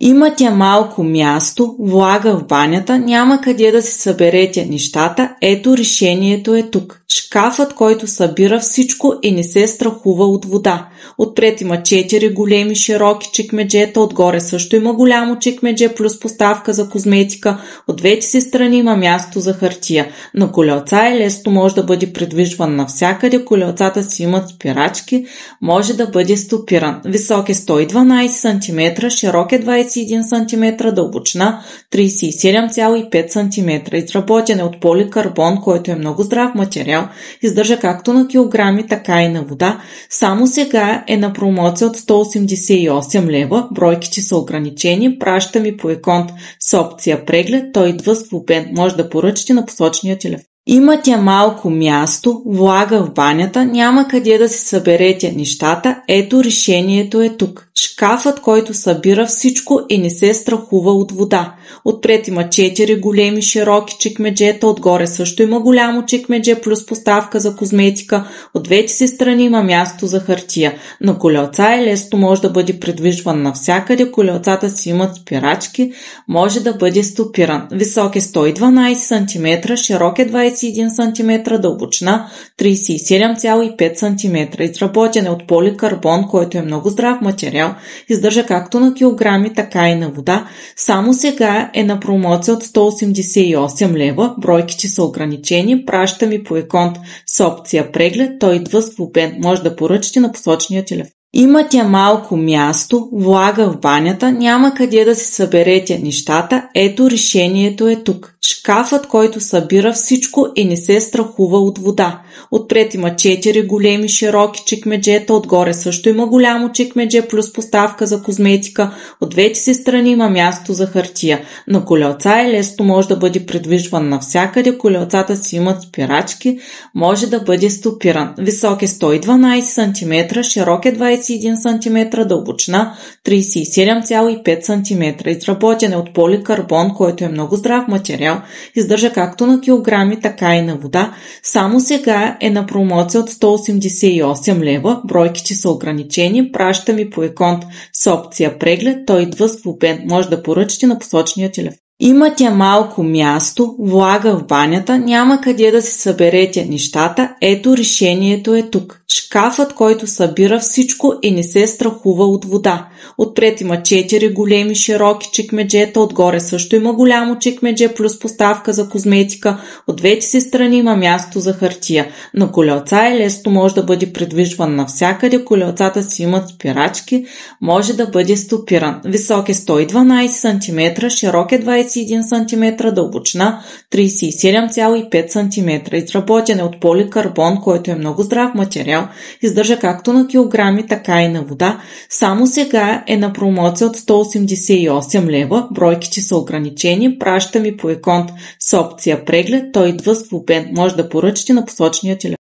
Имате малко място, влага в банята, няма къде да си съберете нещата, ето решението е тук. Шкафът, който събира всичко и не се страхува от вода. Отпред има 4 големи широки чекмеджета, отгоре също има голямо чекмедже плюс поставка за козметика, от двете си страни има място за хартия. На колелца е лесно, може да бъде придвижван навсякъде, колелцата си имат спирачки, може да бъде стопиран. Висок е 112 см, широк е 21 см, дълбочина 37,5 см. Изработен е от поликарбон, който е много здрав материал, издържа както на килограми, така и на вода. Само сега е на промоция от 188 лева, бройките са ограничени, праща ми по Еконт с опция преглед, той идва сглобен, може да поръчате на посочения телефон. Имате малко място, влага в банята, няма къде да си съберете нещата, ето решението е тук. Шкафът, който събира всичко и не се страхува от вода. Отпред има 4 големи широки чекмеджета, отгоре също има голямо чекмедже плюс поставка за козметика, от двете си страни има място за хартия. На колелца е лесно, може да бъде придвижван навсякъде, колелцата си имат спирачки, може да бъде стопиран. Висок е 112 см, широк е 21 см, дълбочина 37,5 см. Изработен е от поликарбон, който е много здрав материал, издържа както на килограми, така и на вода. Само сега е на промоция от 188 лева, бройките са ограничени, праща ми по Еконт с опция преглед, той идва сглобен, може да поръчате на посочения телефон. Имате малко място, влага в банята, няма къде да си съберете нещата, ето решението е тук. Шкафът, който събира всичко и не се страхува от вода. Отпред има 4 големи широки чекмеджета, отгоре също има голямо чекмедже плюс поставка за козметика, от двете си страни има място за хартия. На колелца е лесно, може да бъде придвижван навсякъде, колелцата си имат спирачки, може да бъде стопиран. Висок е 112 см, широк е 21 см, дълбочина 37,5 см. Изработен е от поликарбон, който е много здрав материал, издържа както на килограми, така и на вода. Само сега е на промоция от 188 лева, бройките са ограничени, праща ми по Еконт с опция преглед, той идва сглобен, може да поръчате на посочения телефон. Имате малко място, влага в банята, няма къде да си съберете нещата, ето решението е тук. Шкафът, който събира всичко и не се страхува от вода. Отпред има 4 големи широки чекмеджета, отгоре също има голямо чекмедже плюс поставка за козметика, от двете си страни има място за хартия. На колелца е лесно, може да бъде придвижван навсякъде, колелцата си имат спирачки, може да бъде стопиран. Висок е 112 см, широк е 21 см, дълбочина 37,5 см. Изработен е от поликарбон, който е много здрав материал, издържа както на килограми, така и на вода. Само сега е на промоция от 188 лева, бройките са ограничени, праща ми по Еконт с опция преглед, той идва сглобен, може да поръчате на посочения телефон.